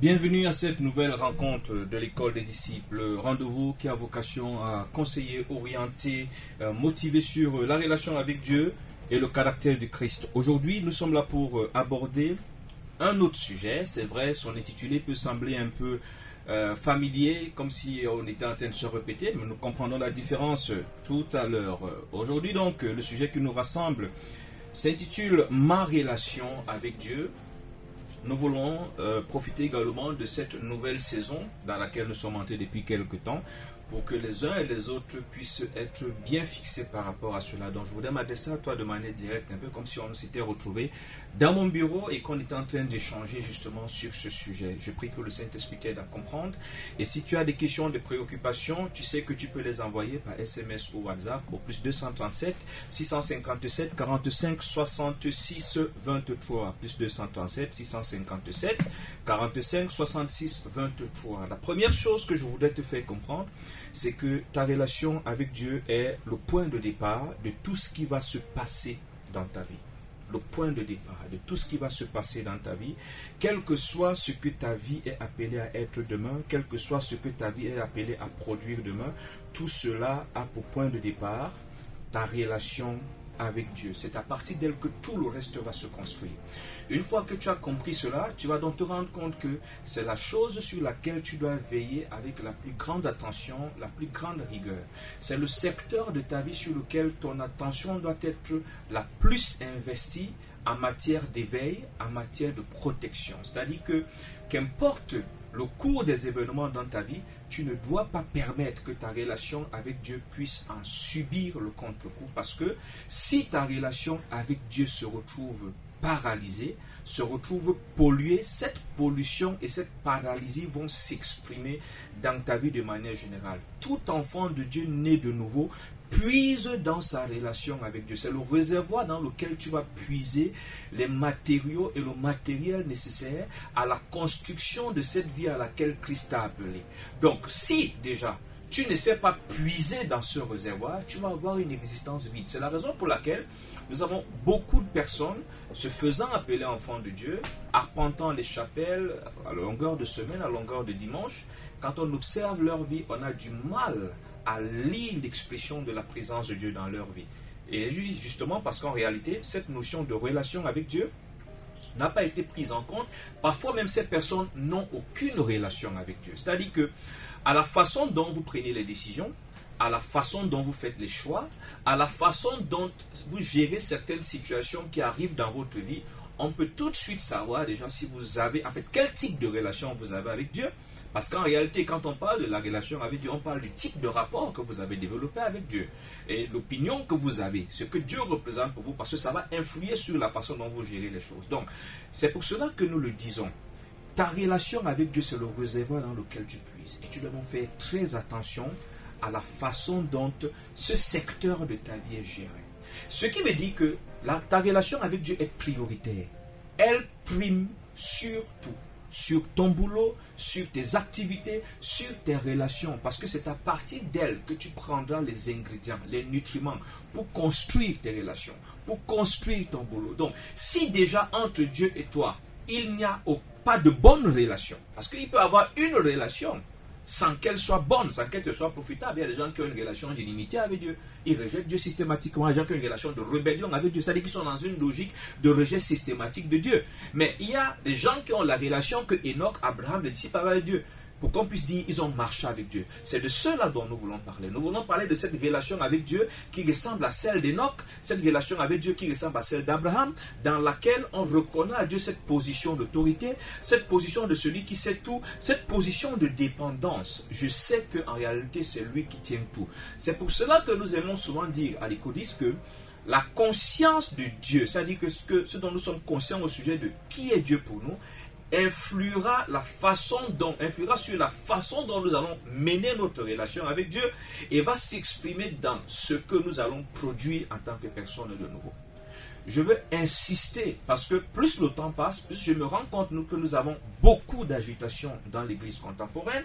Bienvenue à cette nouvelle rencontre de l'école des disciples, rendez-vous qui a vocation à conseiller, orienter, motiver sur la relation avec Dieu et le caractère du Christ. Aujourd'hui, nous sommes là pour aborder un autre sujet. C'est vrai, son intitulé peut sembler un peu familier, comme si on était en train de se répéter, mais nous comprendrons la différence tout à l'heure. Aujourd'hui donc, le sujet qui nous rassemble s'intitule « Ma relation avec Dieu ». Nous voulons profiter également de cette nouvelle saison dans laquelle nous sommes entrés depuis quelque temps pour que les uns et les autres puissent être bien fixés par rapport à cela. Donc je voudrais m'adresser à toi de manière directe, un peu comme si on s'était retrouvés dans mon bureau et qu'on était en train d'échanger justement sur ce sujet. Je prie que le Saint-Esprit t'aide à comprendre. Et si tu as des questions, des préoccupations, tu sais que tu peux les envoyer par SMS ou WhatsApp au plus 237 657 45 66 23. Plus 237 657 45 66 23. La première chose que je voudrais te faire comprendre, c'est que ta relation avec Dieu est le point de départ de tout ce qui va se passer dans ta vie. Le point de départ de tout ce qui va se passer dans ta vie, quel que soit ce que ta vie est appelée à être demain, quel que soit ce que ta vie est appelée à produire demain, tout cela a pour point de départ ta relation avec Dieu. C'est à partir d'elle que tout le reste va se construire. Une fois que tu as compris cela, tu vas donc te rendre compte que c'est la chose sur laquelle tu dois veiller avec la plus grande attention, la plus grande rigueur. C'est le secteur de ta vie sur lequel ton attention doit être la plus investie en matière d'éveil, en matière de protection. C'est-à-dire que qu'importe le cours des événements dans ta vie, tu ne dois pas permettre que ta relation avec Dieu puisse en subir le contre-coup, parce que si ta relation avec Dieu se retrouve paralysée, se retrouve polluée, cette pollution et cette paralysie vont s'exprimer dans ta vie de manière générale. Tout enfant de Dieu né de nouveau puise dans sa relation avec Dieu. C'est le réservoir dans lequel tu vas puiser les matériaux et le matériel nécessaire à la construction de cette vie à laquelle Christ t'a appelé. Donc, si déjà tu ne sais pas puiser dans ce réservoir, tu vas avoir une existence vide. C'est la raison pour laquelle nous avons beaucoup de personnes se faisant appeler enfants de Dieu, arpentant les chapelles à longueur de semaine, à longueur de dimanche. Quand on observe leur vie, on a du mal à lire l'expression de la présence de Dieu dans leur vie. Et justement parce qu'en réalité, cette notion de relation avec Dieu n'a pas été prise en compte. Parfois même ces personnes n'ont aucune relation avec Dieu. C'est-à-dire que à la façon dont vous prenez les décisions, à la façon dont vous faites les choix, à la façon dont vous gérez certaines situations qui arrivent dans votre vie, on peut tout de suite savoir déjà si vous avez, en fait, quel type de relation vous avez avec Dieu. Parce qu'en réalité, quand on parle de la relation avec Dieu, on parle du type de rapport que vous avez développé avec Dieu. Et l'opinion que vous avez, ce que Dieu représente pour vous, parce que ça va influer sur la façon dont vous gérez les choses. Donc, c'est pour cela que nous le disons. Ta relation avec Dieu, c'est le réservoir dans lequel tu puises. Et tu dois donc faire très attention à la façon dont ce secteur de ta vie est géré. Ce qui veut dire que ta relation avec Dieu est prioritaire. Elle prime sur tout. Sur ton boulot, sur tes activités, sur tes relations. Parce que c'est à partir d'elles que tu prendras les ingrédients, les nutriments pour construire tes relations, pour construire ton boulot. Donc, si déjà entre Dieu et toi, il n'y a pas de bonne relation, parce qu'il peut y avoir une relation sans qu'elle soit bonne, sans qu'elle te soit profitable. Il y a des gens qui ont une relation d'inimitié avec Dieu. Ils rejettent Dieu systématiquement. Il y a des gens qui ont une relation de rébellion avec Dieu. C'est-à-dire qu'ils sont dans une logique de rejet systématique de Dieu. Mais il y a des gens qui ont la relation que Enoch, Abraham, les disciples avaient avec Dieu. Pour qu'on puisse dire ils ont marché avec Dieu. C'est de cela dont nous voulons parler. Nous voulons parler de cette relation avec Dieu qui ressemble à celle d'Enoch, cette relation avec Dieu qui ressemble à celle d'Abraham, dans laquelle on reconnaît à Dieu cette position d'autorité, cette position de celui qui sait tout, cette position de dépendance. Je sais qu'en réalité, c'est lui qui tient tout. C'est pour cela que nous aimons souvent dire à l'Écodis que la conscience de Dieu, c'est-à-dire que ce dont nous sommes conscients au sujet de qui est Dieu pour nous, influera sur la façon dont nous allons mener notre relation avec Dieu et va s'exprimer dans ce que nous allons produire en tant que personne de nouveau. Je veux insister parce que plus le temps passe, plus je me rends compte que nous avons beaucoup d'agitation dans l'Église contemporaine.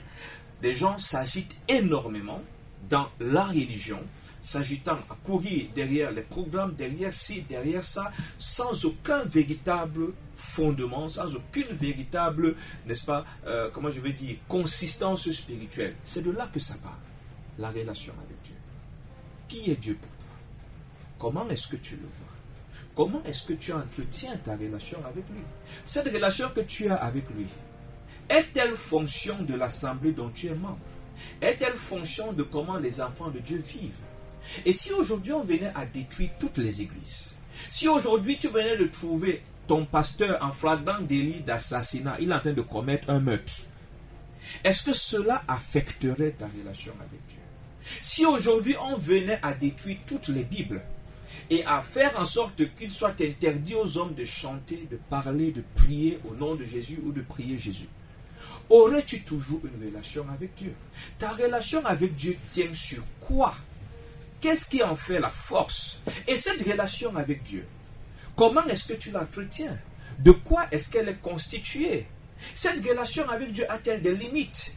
Des gens s'agitent énormément dans la religion, s'agitant à courir derrière les programmes, derrière ci, derrière ça, sans aucun véritable fondement, sans aucune véritable, n'est-ce pas, comment je vais dire, consistance spirituelle. C'est de là que ça part, la relation avec Dieu. Qui est Dieu pour toi? Comment est-ce que tu le vois? Comment est-ce que tu entretiens ta relation avec lui? Cette relation que tu as avec lui, est-elle fonction de l'assemblée dont tu es membre? Est-elle fonction de comment les enfants de Dieu vivent? Et si aujourd'hui on venait à détruire toutes les églises, si aujourd'hui tu venais de trouver ton pasteur en flagrant délit d'assassinat, il est en train de commettre un meurtre, est-ce que cela affecterait ta relation avec Dieu? Si aujourd'hui on venait à détruire toutes les Bibles et à faire en sorte qu'il soit interdit aux hommes de chanter, de parler, de prier au nom de Jésus ou de prier Jésus, aurais-tu toujours une relation avec Dieu? Ta relation avec Dieu tient sur quoi? Qu'est-ce qui en fait la force? Et cette relation avec Dieu, comment est-ce que tu l'entretiens? De quoi est-ce qu'elle est constituée? Cette relation avec Dieu a-t-elle des limites?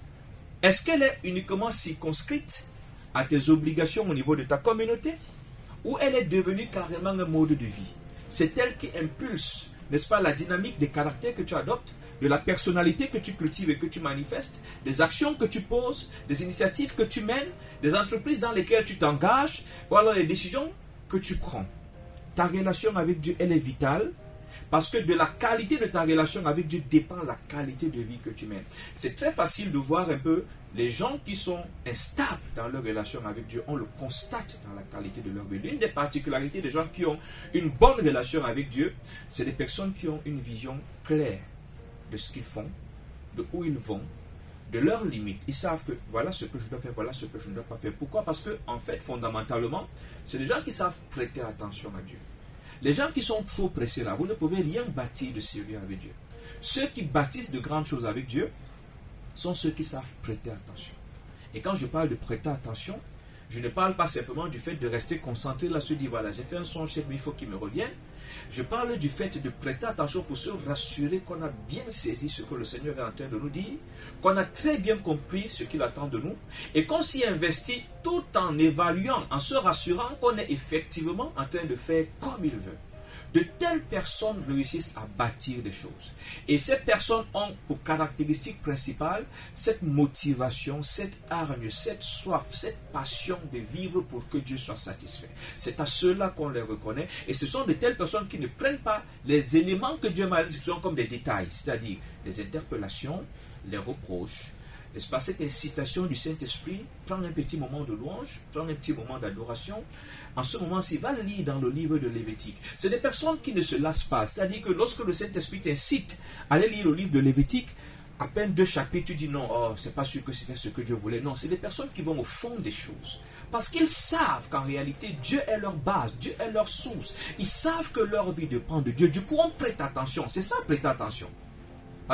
Est-ce qu'elle est uniquement circonscrite à tes obligations au niveau de ta communauté? Ou elle est devenue carrément un mode de vie? C'est elle qui impulse, n'est-ce pas, la dynamique des caractères que tu adoptes, de la personnalité que tu cultives et que tu manifestes, des actions que tu poses, des initiatives que tu mènes, des entreprises dans lesquelles tu t'engages, voilà les décisions que tu prends. Ta relation avec Dieu, elle est vitale, parce que de la qualité de ta relation avec Dieu dépend la qualité de vie que tu mènes. C'est très facile de voir un peu les gens qui sont instables dans leur relation avec Dieu, on le constate dans la qualité de leur vie. L'une des particularités des gens qui ont une bonne relation avec Dieu, c'est des personnes qui ont une vision claire de ce qu'ils font, de où ils vont, de leurs limites. Ils savent que voilà ce que je dois faire, voilà ce que je ne dois pas faire. Pourquoi? Parce que, en fait, fondamentalement, c'est des gens qui savent prêter attention à Dieu. Les gens qui sont trop pressés là, vous ne pouvez rien bâtir de sérieux avec Dieu. Ceux qui bâtissent de grandes choses avec Dieu sont ceux qui savent prêter attention. Et quand je parle de prêter attention, je ne parle pas simplement du fait de rester concentré là, se dire voilà, j'ai fait un son, mais il faut qu'il me revienne. Je parle du fait de prêter attention pour se rassurer qu'on a bien saisi ce que le Seigneur est en train de nous dire, qu'on a très bien compris ce qu'il attend de nous et qu'on s'y investit tout en évaluant, en se rassurant qu'on est effectivement en train de faire comme il veut. De telles personnes réussissent à bâtir des choses. Et ces personnes ont pour caractéristique principale cette motivation, cette hargne, cette soif, cette passion de vivre pour que Dieu soit satisfait. C'est à ceux-là qu'on les reconnaît. Et ce sont de telles personnes qui ne prennent pas les éléments que Dieu m'a dit comme des détails, c'est-à-dire les interpellations, les reproches, n'est-ce pas, cette incitation du Saint-Esprit, prendre un petit moment de louange, prendre un petit moment d'adoration. En ce moment-ci, va le lire dans le livre de Lévitique. C'est des personnes qui ne se lassent pas. C'est-à-dire que lorsque le Saint-Esprit t'incite à aller lire le livre de Lévitique, à peine 2 chapitres, tu dis non, c'est pas sûr que c'était ce que Dieu voulait. Non, c'est des personnes qui vont au fond des choses. Parce qu'ils savent qu'en réalité, Dieu est leur base, Dieu est leur source. Ils savent que leur vie dépend de Dieu. Du coup, on prête attention. C'est ça, prêter attention.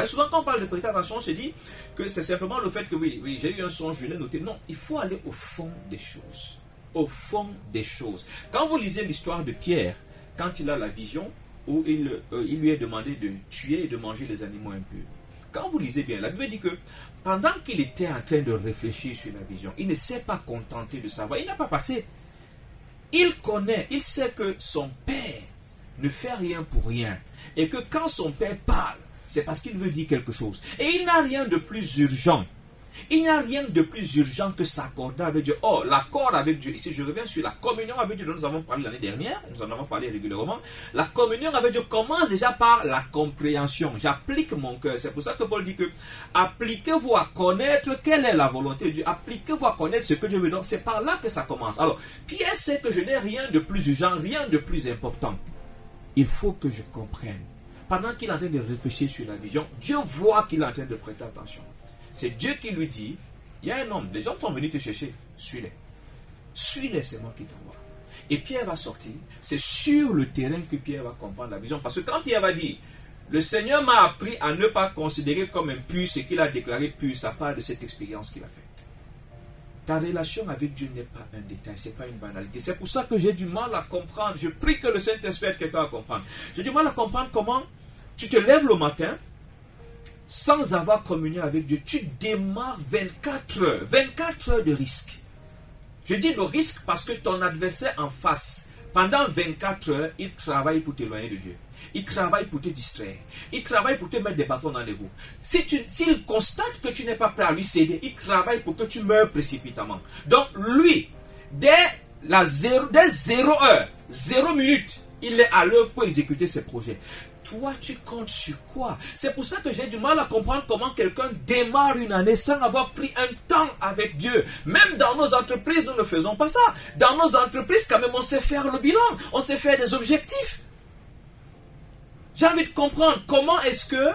Souvent, quand on parle de prêter attention, on se dit que c'est simplement le fait que oui, j'ai eu un songe, je l'ai noté. Non, il faut aller au fond des choses. Au fond des choses. Quand vous lisez l'histoire de Pierre, quand il a la vision où il lui est demandé de tuer et de manger les animaux impurs. Quand vous lisez bien, la Bible dit que pendant qu'il était en train de réfléchir sur la vision, il ne s'est pas contenté de savoir. Il n'a pas passé. Il connaît, il sait que son père ne fait rien pour rien. Et que quand son père parle, c'est parce qu'il veut dire quelque chose. Et il n'a rien de plus urgent. Il n'y a rien de plus urgent que s'accorder avec Dieu. Oh, l'accord avec Dieu. Ici, je reviens sur la communion avec Dieu dont nous avons parlé l'année dernière. Nous en avons parlé régulièrement. La communion avec Dieu commence déjà par la compréhension. J'applique mon cœur. C'est pour ça que Paul dit que appliquez-vous à connaître quelle est la volonté de Dieu. Appliquez-vous à connaître ce que Dieu veut. Donc, c'est par là que ça commence. Alors, Pierre sait que je n'ai rien de plus urgent, rien de plus important. Il faut que je comprenne. Pendant qu'il est en train de réfléchir sur la vision, Dieu voit qu'il est en train de prêter attention. C'est Dieu qui lui dit, il y a un homme, les hommes sont venus te chercher, suis-les. Suis-les, c'est moi qui t'envoie. Et Pierre va sortir, c'est sur le terrain que Pierre va comprendre la vision. Parce que quand Pierre va dire, le Seigneur m'a appris à ne pas considérer comme impur ce qu'il a déclaré pur, ça part de cette expérience qu'il a faite. Ta relation avec Dieu n'est pas un détail, ce n'est pas une banalité. C'est pour ça que j'ai du mal à comprendre. Je prie que le Saint-Esprit aide quelqu'un à comprendre. J'ai du mal à comprendre comment tu te lèves le matin sans avoir communié avec Dieu. Tu démarres 24 heures de risque. Je dis le risque parce que ton adversaire en face, pendant 24 heures, il travaille pour t'éloigner de Dieu. Il travaille pour te distraire. Il travaille pour te mettre des bâtons dans les roues. S'il constate que tu n'es pas prêt à lui céder, il travaille pour que tu meurs précipitamment. Donc lui, dès 0 heure, 0 minute, il est à l'œuvre pour exécuter ses projets. Toi, tu comptes sur quoi? C'est pour ça que j'ai du mal à comprendre comment quelqu'un démarre une année sans avoir pris un temps avec Dieu. Même dans nos entreprises, nous ne faisons pas ça. Dans nos entreprises, quand même, on sait faire le bilan. On sait faire des objectifs. J'ai envie de comprendre comment est-ce que,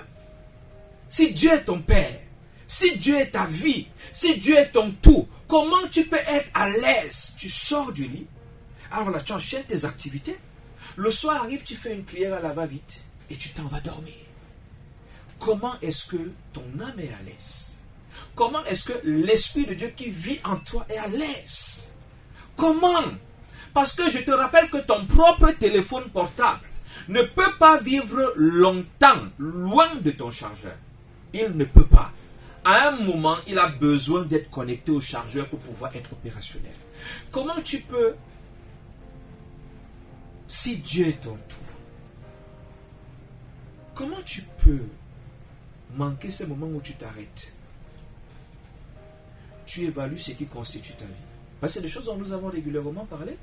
si Dieu est ton Père, si Dieu est ta vie, si Dieu est ton tout, comment tu peux être à l'aise? Tu sors du lit, alors là, tu enchaînes tes activités. Le soir arrive, tu fais une prière à la va-vite et tu t'en vas dormir. Comment est-ce que ton âme est à l'aise? Comment est-ce que l'Esprit de Dieu qui vit en toi est à l'aise? Comment? Parce que je te rappelle que ton propre téléphone portable ne peut pas vivre longtemps loin de ton chargeur. Il ne peut pas. À un moment, il a besoin d'être connecté au chargeur pour pouvoir être opérationnel. Comment tu peux, si Dieu est ton tout, comment tu peux manquer ces moments où tu t'arrêtes? Tu évalues ce qui constitue ta vie. Parce que c'est des choses dont nous avons régulièrement parlé.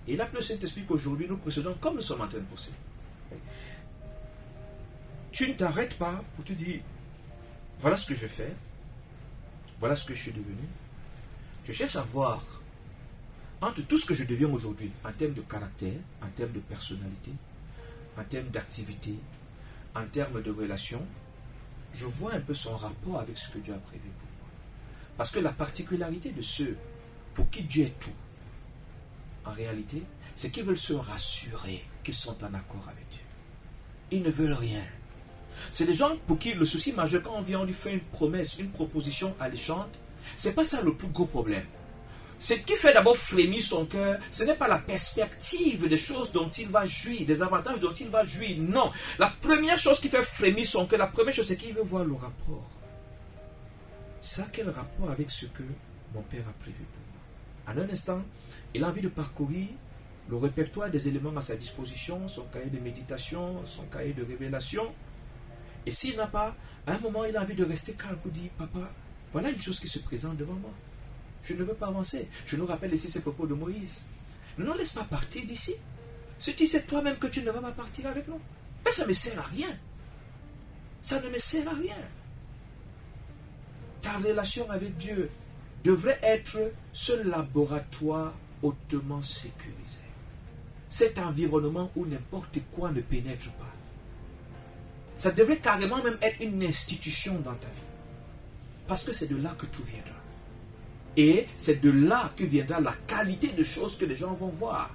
Et là, le Saint-Esprit qu'aujourd'hui nous procédons comme nous sommes en train de procéder. Tu ne t'arrêtes pas pour te dire, voilà ce que je fais, voilà ce que je suis devenu. Je cherche à voir entre tout ce que je deviens aujourd'hui, en termes de caractère, en termes de personnalité, en termes d'activité, en termes de relation, je vois un peu son rapport avec ce que Dieu a prévu pour moi. Parce que la particularité de ceux pour qui Dieu est tout, en réalité, c'est qu'ils veulent se rassurer qu'ils sont en accord avec Dieu. Ils ne veulent rien. C'est des gens pour qui le souci majeur, quand on lui fait une promesse, une proposition alléchante, c'est pas ça le plus gros problème. Ce qui fait d'abord frémir son cœur, ce n'est pas la perspective des choses dont il va jouir, des avantages dont il va jouir. Non. La première chose qui fait frémir son cœur, la première chose, c'est qu'il veut voir le rapport. Ça a quel rapport avec ce que mon Père a prévu pour moi? En un instant, il a envie de parcourir le répertoire des éléments à sa disposition, son cahier de méditation, son cahier de révélation. Et s'il n'a pas, à un moment, il a envie de rester calme pour dire, papa, voilà une chose qui se présente devant moi. Je ne veux pas avancer. Je nous rappelle ici ces propos de Moïse. Ne nous laisse pas partir d'ici. Si tu sais toi-même que tu ne vas pas partir avec nous, mais ça ne me sert à rien. Ça ne me sert à rien. Ta relation avec Dieu devrait être ce laboratoire hautement sécurisé. Cet environnement où n'importe quoi ne pénètre pas. Ça devrait carrément même être une institution dans ta vie. Parce que c'est de là que tout viendra. Et c'est de là que viendra la qualité de choses que les gens vont voir.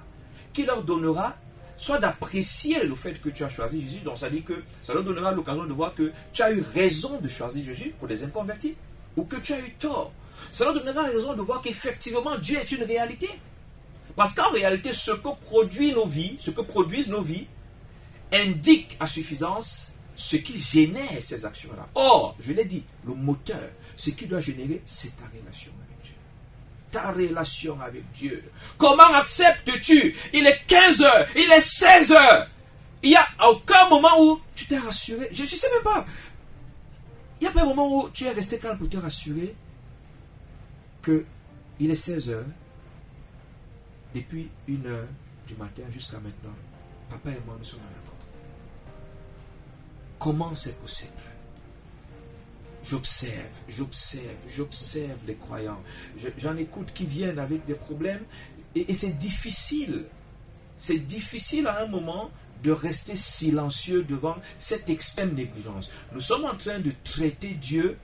Qui leur donnera soit d'apprécier le fait que tu as choisi Jésus. Donc ça dit que ça leur donnera l'occasion de voir que tu as eu raison de choisir Jésus pour les inconvertis. Ou que tu as eu tort. Ça leur donnera raison de voir qu'effectivement Dieu est une réalité. Parce qu'en réalité, ce que produisent nos vies, indique à suffisance ce qui génère ces actions-là. Or, je l'ai dit, le moteur, ce qui doit générer, c'est ta relation avec Dieu. Ta relation avec Dieu. Comment acceptes-tu? Il est 15 heures, il est 16 heures. Il n'y a aucun moment où tu t'es rassuré. Je ne sais même pas. Il n'y a pas un moment où tu es resté calme pour te rassurer qu'il est 16 heures. Depuis 1 heure du matin jusqu'à maintenant, papa et moi nous sommes en accord. Comment c'est possible? J'observe les croyants. J'en écoute qui viennent avec des problèmes et c'est difficile. C'est difficile à un moment de rester silencieux devant cette extrême négligence. Nous sommes en train de traiter Dieu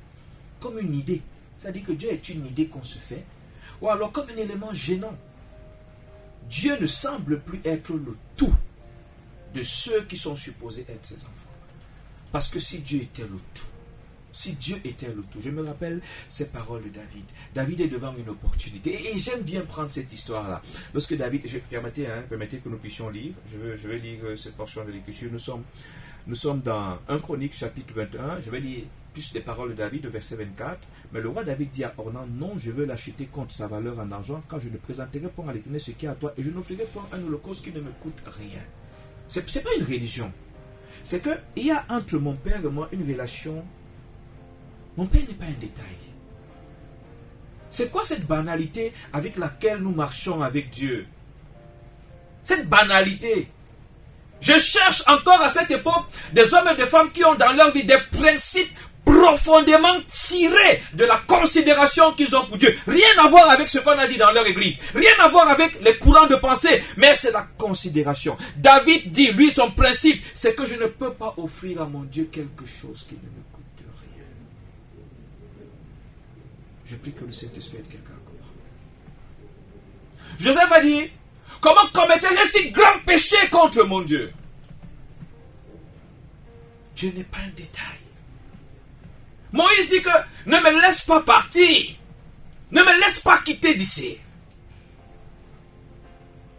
comme une idée. C'est-à-dire que Dieu est une idée qu'on se fait, ou alors comme un élément gênant. Dieu ne semble plus être le tout de ceux qui sont supposés être ses enfants. Parce que si Dieu était le tout, je me rappelle ces paroles de David. David est devant une opportunité. Et j'aime bien prendre cette histoire-là. Lorsque David, permettez que nous puissions lire. Je vais lire cette portion de l'Écriture. Nous sommes dans 1 Chronique chapitre 21. Je vais lire plus les paroles de David, verset 24. Mais le roi David dit à Ornan, non, je veux l'acheter contre sa valeur en argent, car je ne présenterai point à l'Éternel ce qui est à toi, et je n'offrirai point un holocauste qui ne me coûte rien. C'est pas une religion. C'est qu'il y a entre mon père et moi une relation. Mon père n'est pas un détail. C'est quoi cette banalité avec laquelle nous marchons avec Dieu? Cette banalité. Je cherche encore à cette époque des hommes et des femmes qui ont dans leur vie des principes profondément tirés de la considération qu'ils ont pour Dieu. Rien à voir avec ce qu'on a dit dans leur église. Rien à voir avec les courants de pensée. Mais c'est la considération. David dit, lui, son principe, c'est que je ne peux pas offrir à mon Dieu quelque chose qui ne me coûte rien. Je prie que le Saint-Esprit aide quelqu'un encore. Joseph a dit, comment commettre un si grand péché contre mon Dieu? Dieu n'est pas un détail. Moïse dit que ne me laisse pas partir. Ne me laisse pas quitter d'ici.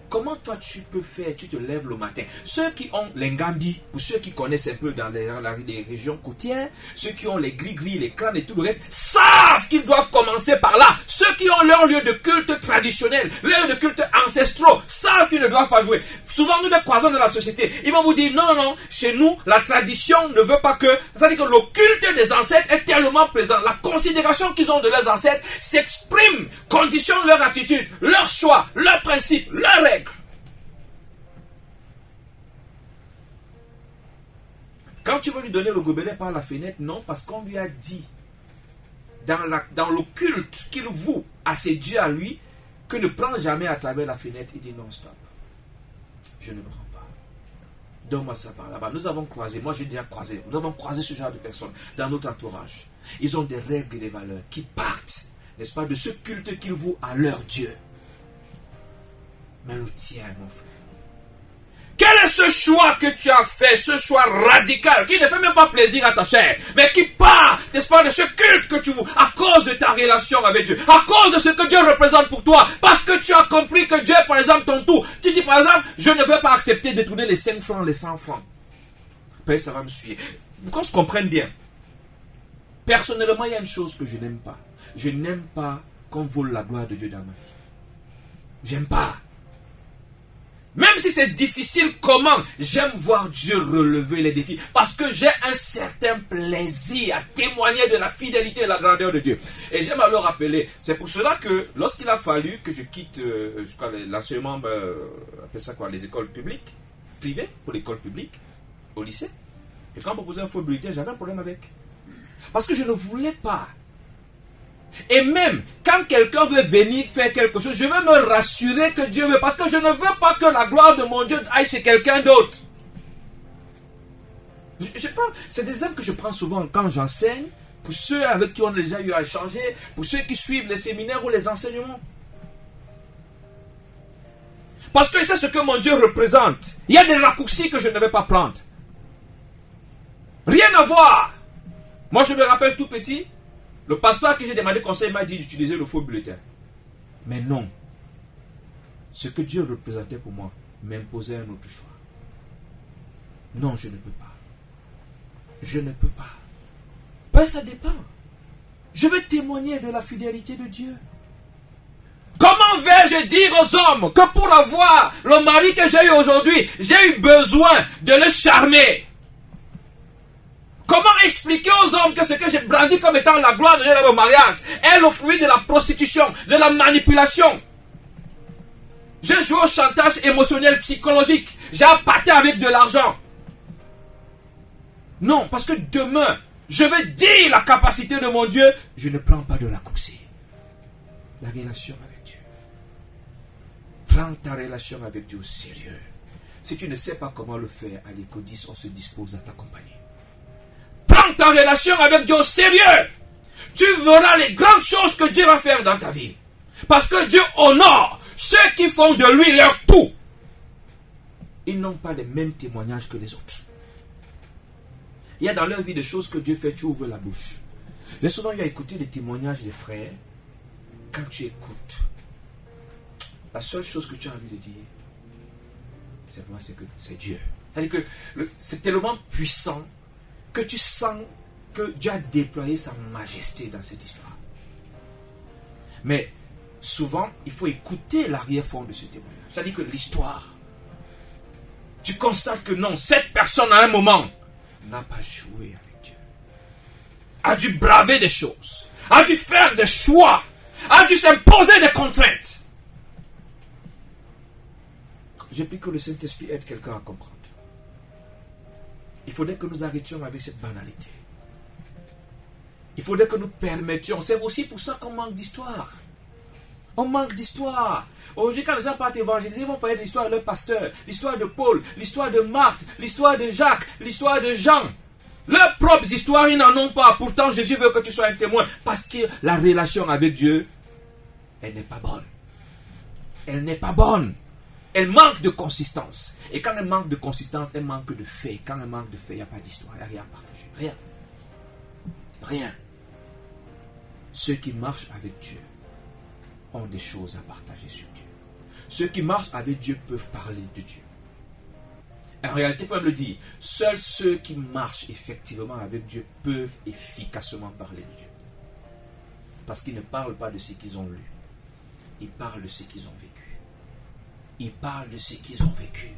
Comment toi tu peux faire? Tu te lèves le matin. Ceux qui ont les Ngambi, pour ceux qui connaissent un peu dans les régions côtières, ceux qui ont les gris-gris, les clans et tout le reste, savent qu'ils doivent commencer par là. Ceux qui ont leur lieu de culte traditionnel, leur lieu de culte ancestraux, savent qu'ils ne doivent pas jouer. Souvent nous les croisons dans la société. Ils vont vous dire non, chez nous, la tradition ne veut pas que... C'est-à-dire que le culte des ancêtres est tellement présent. La considération qu'ils ont de leurs ancêtres s'exprime, conditionne leur attitude, leur choix, leurs principes, leurs règles. Quand tu veux lui donner le gobelet par la fenêtre, non, parce qu'on lui a dit dans le culte qu'il voue à ses dieux à lui, que ne prend jamais à travers la fenêtre. Il dit non, stop. Je ne prends pas. Donne-moi ça par là-bas. Nous avons croisé, moi j'ai déjà croisé, nous avons croisé ce genre de personnes dans notre entourage. Ils ont des règles et des valeurs qui partent, n'est-ce pas, de ce culte qu'ils vouent à leur Dieu. Mais le tien, mon frère. Quel est ce choix que tu as fait, ce choix radical, qui ne fait même pas plaisir à ta chair, mais qui part, n'est-ce pas, de ce culte que tu voues, à cause de ta relation avec Dieu, à cause de ce que Dieu représente pour toi, parce que tu as compris que Dieu est, par exemple, ton tout. Tu dis, par exemple, je ne vais pas accepter de tourner les 5 francs, les 100 francs. Père, ça va me suivre. Pour qu'on se comprenne bien. Personnellement, il y a une chose que je n'aime pas. Je n'aime pas qu'on vole la gloire de Dieu dans ma vie. J'aime pas. Même si c'est difficile, comment? J'aime voir Dieu relever les défis. Parce que j'ai un certain plaisir à témoigner de la fidélité et de la grandeur de Dieu. Et j'aime alors rappeler, c'est pour cela que lorsqu'il a fallu que je quitte l'enseignement, appelle ça quoi, les écoles publiques, privées, pour l'école publique, au lycée. Et quand on proposait un faux bulletin, j'avais un problème avec. Parce que je ne voulais pas. Et même, quand quelqu'un veut venir faire quelque chose, je veux me rassurer que Dieu veut. Parce que je ne veux pas que la gloire de mon Dieu aille chez quelqu'un d'autre. C'est des exemples que je prends souvent quand j'enseigne. Pour ceux avec qui on a déjà eu à échanger. Pour ceux qui suivent les séminaires ou les enseignements. Parce que c'est ce que mon Dieu représente. Il y a des raccourcis que je ne vais pas prendre. Rien à voir. Moi je me rappelle tout petit. Le pasteur à qui j'ai demandé conseil m'a dit d'utiliser le faux bulletin. Mais non. Ce que Dieu représentait pour moi m'imposait un autre choix. Non, je ne peux pas. Je ne peux pas. Ben, ça dépend. Je veux témoigner de la fidélité de Dieu. Comment vais-je dire aux hommes que pour avoir le mari que j'ai eu aujourd'hui, j'ai eu besoin de le charmer? Comment expliquer aux hommes que ce que j'ai brandi comme étant la gloire de Dieu dans mon mariage est le fruit de la prostitution, de la manipulation? J'ai joué au chantage émotionnel, psychologique. J'ai appâté avec de l'argent. Non, parce que demain, je vais dire la capacité de mon Dieu. Je ne prends pas de raccourci. La relation avec Dieu. Prends ta relation avec Dieu au sérieux. Si tu ne sais pas comment le faire, à l'Écodis, on se dispose à t'accompagner. Prends ta relation avec Dieu au sérieux. Tu verras les grandes choses que Dieu va faire dans ta vie. Parce que Dieu honore ceux qui font de lui leur tout. Ils n'ont pas les mêmes témoignages que les autres. Il y a dans leur vie des choses que Dieu fait, tu ouvres la bouche. J'ai souvent eu à écouter les témoignages des frères. Quand tu écoutes, la seule chose que tu as envie de dire, simplement c'est que c'est Dieu. C'est-à-dire que c'est tellement puissant que tu sens que Dieu a déployé sa majesté dans cette histoire. Mais souvent, il faut écouter l'arrière-fond de ce témoignage. C'est-à-dire que l'histoire, tu constates que non, cette personne à un moment n'a pas joué avec Dieu. A dû braver des choses, a dû faire des choix, a dû s'imposer des contraintes. Je prie que le Saint-Esprit aide quelqu'un à comprendre. Il faudrait que nous arrêtions avec cette banalité. Il faudrait que nous permettions. C'est aussi pour ça qu'on manque d'histoire. On manque d'histoire. Aujourd'hui, quand les gens partent évangéliser, ils vont parler de l'histoire de leur pasteur, l'histoire de Paul, l'histoire de Marc, l'histoire de Jacques, l'histoire de Jean. Leurs propres histoires, ils n'en ont pas. Pourtant, Jésus veut que tu sois un témoin. Parce que la relation avec Dieu, elle n'est pas bonne. Elle n'est pas bonne. Elle manque de consistance. Et quand elle manque de consistance, elle manque de fait. Quand elle manque de fait, il n'y a pas d'histoire, il n'y a rien à partager. Rien. Rien. Ceux qui marchent avec Dieu ont des choses à partager sur Dieu. Ceux qui marchent avec Dieu peuvent parler de Dieu. En réalité, il faut me le dire, seuls ceux qui marchent effectivement avec Dieu peuvent efficacement parler de Dieu. Parce qu'ils ne parlent pas de ce qu'ils ont lu. Ils parlent de ce qu'ils ont vécu. Ils parlent de ce qu'ils ont vécu.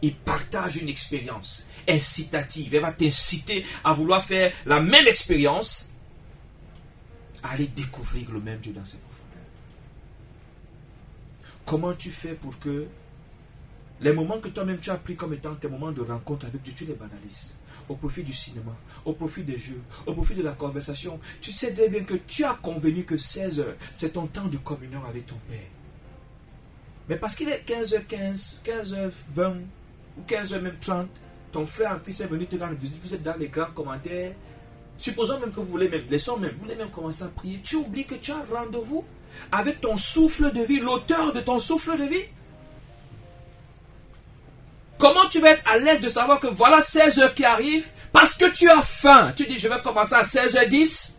Ils partagent une expérience incitative. Elle va t'inciter à vouloir faire la même expérience, à aller découvrir le même Dieu dans ses profondeurs. Comment tu fais pour que les moments que toi-même tu as pris comme étant tes moments de rencontre avec Dieu, tu les banalises au profit du cinéma, au profit des jeux, au profit de la conversation. Tu sais très bien que tu as convenu que 16 heures, c'est ton temps de communion avec ton Père. Mais parce qu'il est 15h15, 15h20 ou 15h même 30, ton frère en Christ est venu te rendre visite, vous êtes dans les grands commentaires. Supposons même que vous voulez même, vous voulez même commencer à prier. Tu oublies que tu as rendez-vous avec ton souffle de vie, l'auteur de ton souffle de vie. Comment tu vas être à l'aise de savoir que voilà 16 heures qui arrivent parce que tu as faim. Tu dis je vais commencer à 16h10.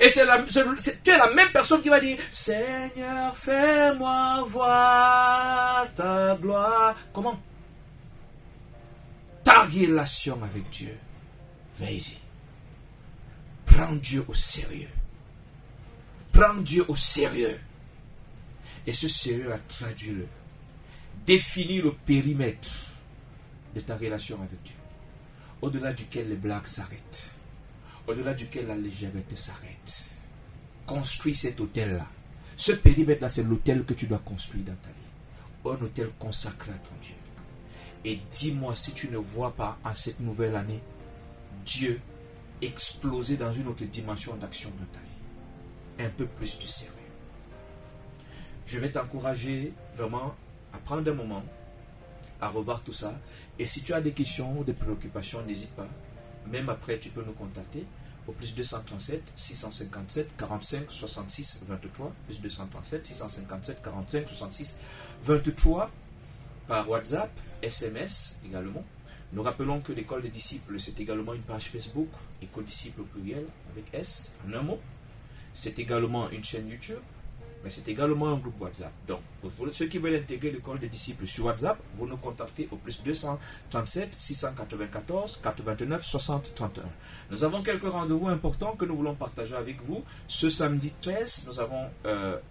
Et tu es la même personne qui va dire Seigneur, fais-moi voir ta gloire. Comment? Ta relation avec Dieu, vas-y. Prends Dieu au sérieux. Prends Dieu au sérieux. Et ce sérieux, traduis-le. Définis le périmètre de ta relation avec Dieu. Au-delà duquel les blagues s'arrêtent. Au-delà duquel la légèreté s'arrête. Construis cet hôtel-là. Ce périmètre-là, c'est l'hôtel que tu dois construire dans ta vie. Un hôtel consacré à ton Dieu. Et dis-moi si tu ne vois pas en cette nouvelle année Dieu exploser dans une autre dimension d'action dans ta vie. Un peu plus de sérieux. Je vais t'encourager vraiment à prendre un moment, à revoir tout ça. Et si tu as des questions ou des préoccupations, n'hésite pas. Même après, tu peux nous contacter au plus 237 657 45 66 23. Plus 237 657 45 66 23 par WhatsApp, SMS également. Nous rappelons que l'école des disciples, c'est également une page Facebook, École disciples au pluriel, avec S, en un mot. C'est également une chaîne YouTube, mais c'est également un groupe WhatsApp. Donc, pour ceux qui veulent intégrer l'école des disciples sur WhatsApp, vous nous contactez au plus 237 694 89 60 31. Nous avons quelques rendez-vous importants que nous voulons partager avec vous. Ce samedi 13, nous avons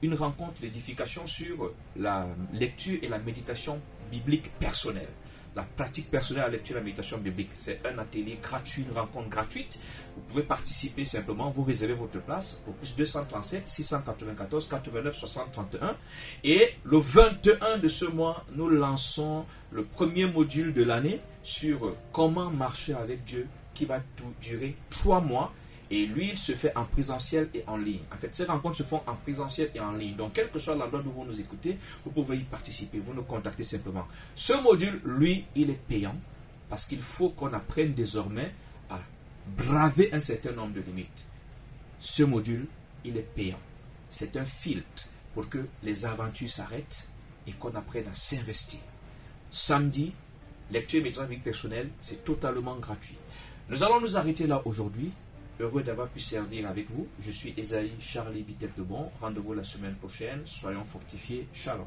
une rencontre d'édification sur la lecture et la méditation biblique personnelle. La pratique personnelle à la lecture et la méditation biblique. C'est un atelier gratuit, une rencontre gratuite. Vous pouvez participer simplement, vous réservez votre place au plus 237 694 89 60 31. Et le 21 de ce mois, nous lançons le premier module de l'année sur comment marcher avec Dieu qui va durer 3 mois. Et lui, il se fait en présentiel et en ligne. En fait, ces rencontres se font en présentiel et en ligne. Donc, quel que soit l'endroit où vous nous écoutez, vous pouvez y participer. Vous nous contactez simplement. Ce module, lui, il est payant parce qu'il faut qu'on apprenne désormais à braver un certain nombre de limites. Ce module, il est payant. C'est un filtre pour que les aventures s'arrêtent et qu'on apprenne à s'investir. Samedi, lecture et méditation biblique personnelle, c'est totalement gratuit. Nous allons nous arrêter là aujourd'hui. Heureux d'avoir pu servir avec vous. Je suis Esaïe Charlie Bittel de Bon. Rendez-vous la semaine prochaine. Soyons fortifiés. Shalom.